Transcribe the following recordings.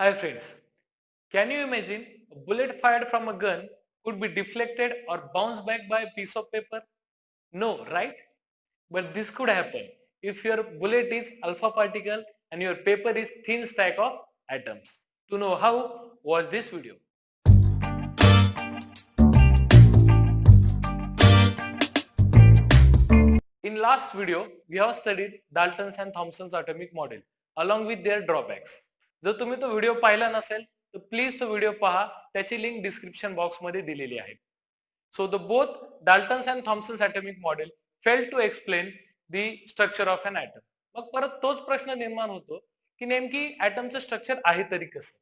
Hi friends, can you imagine a bullet fired from a gun could be deflected or bounced back by a piece of paper? No, right? But this could happen if your bullet is alpha particle and your paper is thin stack of atoms. To know how, watch this video. In last video, we have studied Dalton's and Thomson's atomic model along with their drawbacks. जर तुम्ही तो video पाहिला नसेल तर please तो video पहा, त्याची link description box मध्ये दिलेली आहे. So the both Dalton's and Thomson's atomic model failed to explain the structure of an atom. मग परत तोच प्रश्न निर्माण होतो की नेमकी ॲटमचं स्ट्रक्चर आहे तरी कसं.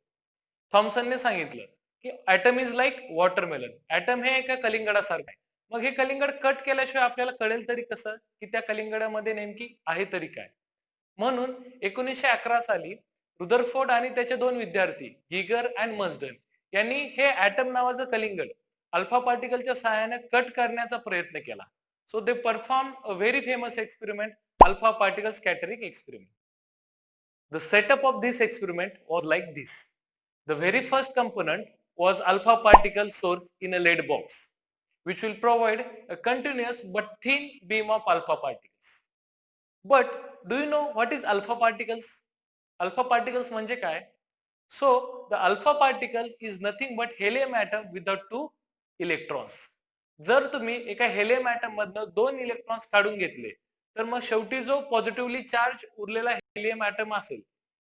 थॉम्सनने सांगितलं की atom is like watermelon. Atom हे एका कलिंगडासारखं आहे. मग हे कलिंगड कट केल्याशिवाय आपल्याला कळेल तरी कसं की त्या कलिंगडामध्ये नेमकी आहे तरी काय. म्हणून 1911 साली रुदरफोर्ड आणि त्याचे दोन विद्यार्थी गिगर अँड मस्डन यांनी हे ॲटम नावाचं कलिंगड अल्फा पार्टिकलच्या सहाय्याने कट करण्याचा प्रयत्न केला. So they perform a very famous experiment, alpha particle scattering experiment. The setup of this experiment was like this. The very first component was alpha particle source in a lead box, which will provide a continuous but thin beam of alpha particles. But do you know what is alpha particles? Alpha particles म्हणजे काय? So the alpha particle is nothing but helium atom without two electrons. जर तुम्ही एका helium item मधनं दोन electrons काढून घेतले तर मग शेवटी जो पॉझिटिव्हली चार्ज उरलेला हेलियम ॲटम असेल,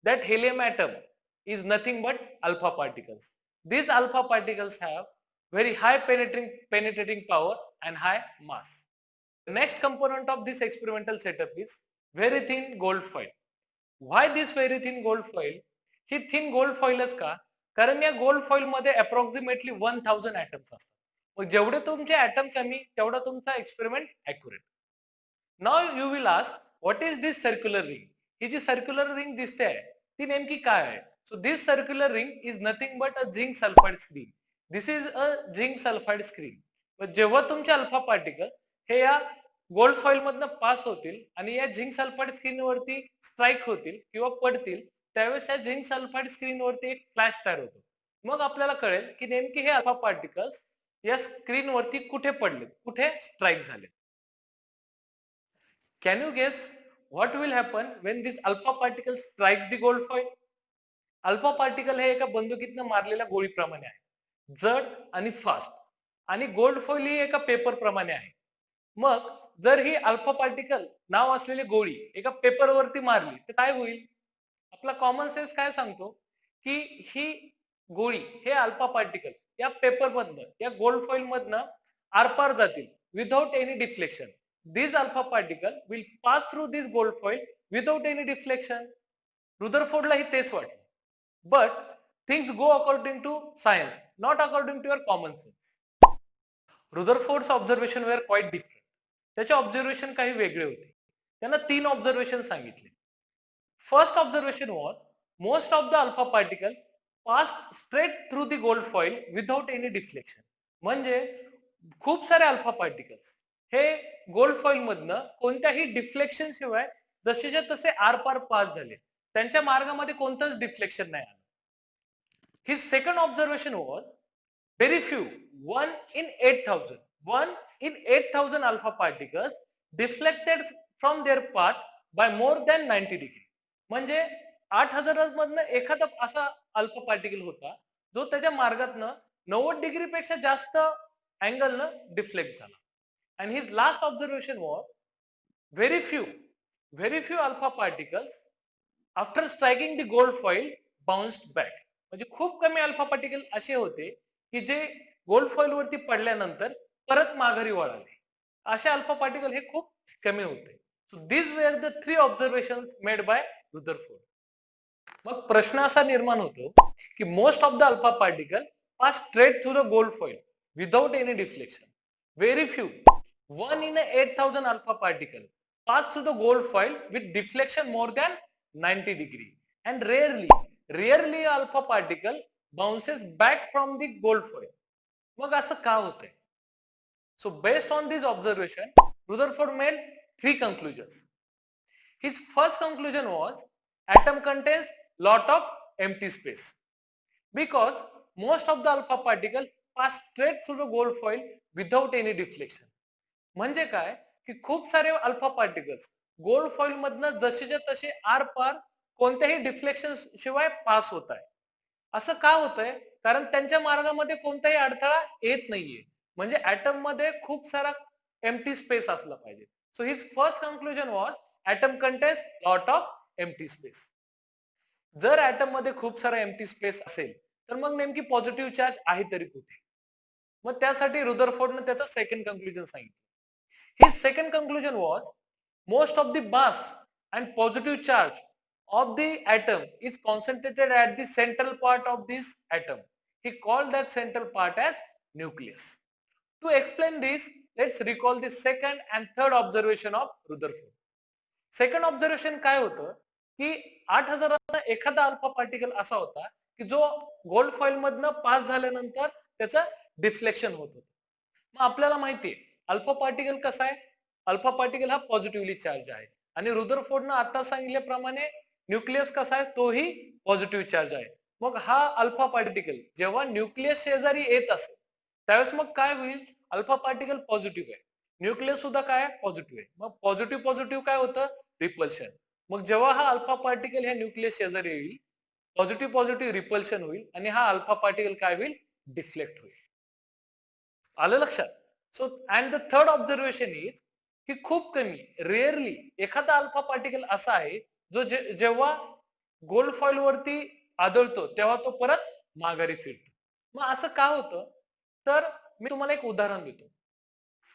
that helium atom is nothing but alpha particles. These alpha particles have very high penetrating power and high mass. The next component of this experimental setup is very thin gold foil. Why this very thin gold foil? ही thin gold foilच का? कारण या gold foil मध्ये approximately 1000 atoms असतात. मग जेवढे तुमचे ॲटम्स कमी तेवढा तुमचा experiment accurate. Now you will ask what is this circular ring. ही जी सर्क्युलर रिंग दिसते आहे ती नेमकी काय आहे? So this circular ring is nothing but a zinc sulphide screen. This is a zinc sulphide screen. जेव्हा तुमचे अल्फा पार्टिकल हे या गोल्ड फॉइल मधनं पास होतील आणि या झिंक सल्फाइड स्क्रीन वरती स्ट्राईक होतील किंवा पडतील त्यावेळेस या झिंक सल्फाइड स्क्रीन वरती एक फ्लॅश तयार होतो. मग आपल्याला कळेल की नेमकी हे अल्फा पार्टिकल्स या स्क्रीन वरती कुठे पडले, कुठे स्ट्राईक झाले. Can you guess what will happen when this alpha particle strikes the gold foil? Alpha particle हे एका बंदुकीतनं मारलेल्या गोळीप्रमाणे आहे, जड आणि फास्ट. आणि गोल्ड फॉइल ही एका पेपर प्रमाणे आहे. मग जर ही अल्फा पार्टिकल नाव असलेली गोळी एका पेपर वरती मारली तर काय होईल? आपला कॉमन सेन्स काय सांगतो की ही गोळी हे अल्फा पार्टिकल या पेपर मधनं या गोल्ड फॉइल मधनं आरपार जातील without any deflection. These alpha particle will pass through this gold foil without any deflection. रुदरफोर्डलाही तेच वाटलं. But things go according to science, not according to your common sense. रुदरफोर्ड's observation were quite different. त्याचे observation काही वेगळे होते. त्यांना 3 observation सांगितले. First observation was most of the alpha particle passed straight through the gold foil without any deflection. म्हणजे खूप सारे alpha particles हे गोल्ड फॉइल मधनं कोणत्याही डिफ्लेक्शन शिवाय जसेच्या तसे आरपार पास झाले. त्यांच्या मार्गामध्ये कोणतंच डिफ्लेक्शन नाही आलं. His second observation was very few 1 in 8000 alpha particles deflected from their path by more than 90 degree. म्हणजे 8000 मधनं एखादा असा अल्फा पार्टिकल होता जो त्याच्या मार्गातनं 90 डिग्री पेक्षा जास्त अँगलनं डिफ्लेक्ट झाला. And his last observation was very few alpha particles after striking the gold foil bounced back. म्हणजे खूप कमी अल्फा पार्टिकल असे होते की जे गोल्ड फॉइल वरती पडल्यानंतर परत माघारी वळाले. असे अल्फा पार्टिकल हे खूप कमी होते. So these were the 3 observations made by Rutherford. मग प्रश्न असा निर्माण होतो की most of the alpha particle pass straight through the gold foil without any deflection. Very few 1 in 8000 alpha particle pass through the gold foil with deflection more than 90 degree, and rarely alpha particle bounces back from the gold foil. मग असं का होतंय? So based on this observation, Rutherford made 3 conclusions. His first conclusion was atom contains lot of empty space. because most of the alpha particle pass straight through the gold foil without any deflection. म्हणजे काय की खूप सारे alpha particles gold foil मधनं जसेच्या तसे R पार कोणत्याही डिफ्लेक्शन शिवाय पास होत आहे. असं का होतंय? कारण त्यांच्या मार्गामध्ये कोणताही अडथळा येत नाहीये. म्हणजे ऍटम मध्ये खूप सारा एम्प्टी स्पेस असला पाहिजे. So his first conclusion was atom contains lot of empty space. जर ऍटम मध्ये खूप सारा एम्प्टी स्पेस असेल तर मग नेमकी पॉझिटिव्ह चार्ज आहे तरी कुठे? मग त्यासाठी रुदरफोर्डने त्याचं सेकंड कंक्लुजन सांगितलं. His second conclusion was most of the mass and positive charge of the atom is concentrated at the central part of this atom. He called that central part as nucleus. To explain this, let's recall the second and third observation of Rutherford. Second observation काय होतं की 8000 एखादा alpha particle असा होता की जो gold foil मधनं pass झाल्यानंतर त्याचं डिफ्लेक्शन होत होतं. मग आपल्याला माहितीये अल्फा पार्टिकल कसा आहे? अल्फा पार्टिकल हा पॉझिटिव्हली चार्ज आहे आणि रुदरफोर्डनं आता सांगितल्याप्रमाणे न्यूक्लियस कसा आहे? तोही पॉझिटिव्ह चार्ज आहे. मग हा अल्फा पार्टिकल जेव्हा न्यूक्लियस शेजारी येत असेल त्यावेळेस मग काय होईल? अल्फा पार्टिकल पॉझिटिव्ह आहे, न्यूक्लियस सुद्धा काय आहे? पॉझिटिव्ह आहे. मग पॉझिटिव्ह पॉझिटिव्ह काय होतं? रिपल्शन. मग जेव्हा हा अल्फा पार्टिकल ह्या न्यूक्लियस शेजारी येईल पॉझिटिव्ह पॉझिटिव्ह रिपल्शन होईल आणि हा अल्फा पार्टिकल काय होईल? डिफ्लेक्ट होईल. आलं लक्षात? So and the third observation is की खूप कमी रेअरली एखादा अल्फा पार्टिकल असा आहे जो जेव्हा गोल्ड फॉइल वरती आदळतो तेव्हा तो परत माघारी फिरतो. मग असं का होतं? तर मी तुम्हाला एक उदाहरण देतो.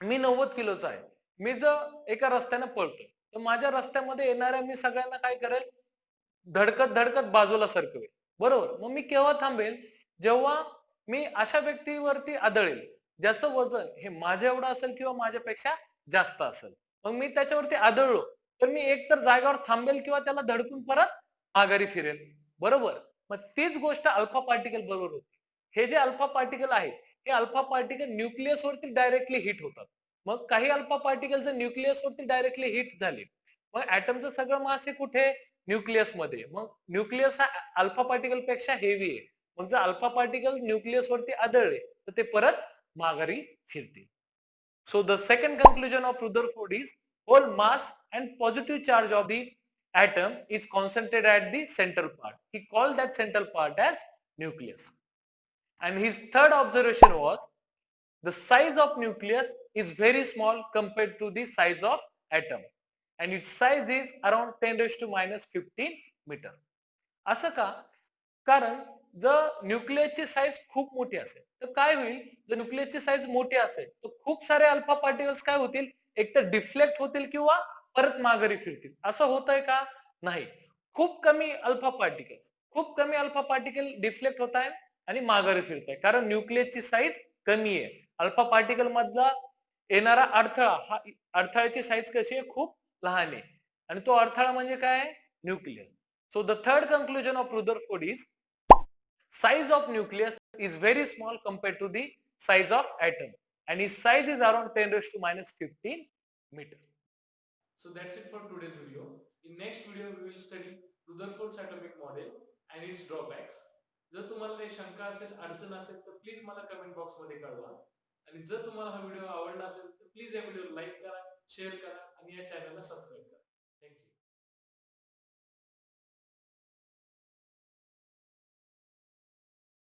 मी 90 किलोचा आहे. मी जर एका रस्त्याने पळतोय तर माझ्या रस्त्यामध्ये येणाऱ्या मी सगळ्यांना काय करेल? धडकत धडकत बाजूला सरकवेल. बरोबर? मग मी केव्हा थांबेल? जेव्हा मी अशा व्यक्तीवरती आदळेल ज्याचं वजन हे माझ्या एवढं असेल किंवा माझ्यापेक्षा जास्त असेल. मग मी त्याच्यावरती आदळलो तर मी एकतर जागेवर थांबेल किंवा त्याला धडकून परत माघारी फिरेल. बरोबर? मग तीच गोष्ट अल्फा पार्टिकल बरोबर होती. हे जे अल्फा पार्टिकल आहे हे अल्फा पार्टिकल न्यूक्लियस वरती डायरेक्टली हिट होतात. मग काही अल्फा पार्टिकल जर न्यूक्लियस वरती डायरेक्टली हिट झाले मग ऍटमचं सगळं मास हे कुठे? न्यूक्लियस मध्ये. मग न्यूक्लियस हा अल्फा पार्टिकल पेक्षा हेवी आहे. मग जर अल्फा पार्टिकल न्यूक्लियस वरती आदळले तर ते परत माघारी फिरतील. So the second conclusion of Rutherford is whole mass and positive charge of the atom is concentrated at the central part. He called that central part as nucleus. And his third observation was the size of nucleus is very small compared to the size of atom. And its size is around 10 raised to minus 15 meter. असं का? कारण जर न्यूक्लियसची size खूप मोठी असेल तर काय होईल? जर न्यूक्लियसची साईज मोठी असेल तर खूप सारे अल्फा पार्टिकल्स काय होतील? एक तर डिफ्लेक्ट होतील किंवा परत माघारी फिरतील. असं होतंय का? नाही. खूप कमी अल्फा पार्टिकल खूप कमी अल्फा पार्टिकल डिफ्लेक्ट होत आहे आणि माघारी फिरत आहे कारण न्यूक्लियसची साईज कमी आहे. अल्फा पार्टिकल मधला येणारा अडथळा हा अडथळ्याची साईज कशी आहे? खूप लहान आहे आणि तो अडथळा म्हणजे काय आहे? Nucleus. So the third conclusion of Rutherford is size of nucleus is very small compared to the size of atom and its size is around 10 raised to minus 15 meter. So that's it for today's video. In next video we will study Rutherford's atomic model and its drawbacks. जर तुम्हाला काही शंका असेल अडचण असेल तर please मला comment box मध्ये कळवा आणि जर तुम्हाला हा व्हिडिओ आवडला असेल तर प्लीज या व्हिडिओला लाईक करा शेअर करा आणि या चॅनलला सबस्क्राईब करा.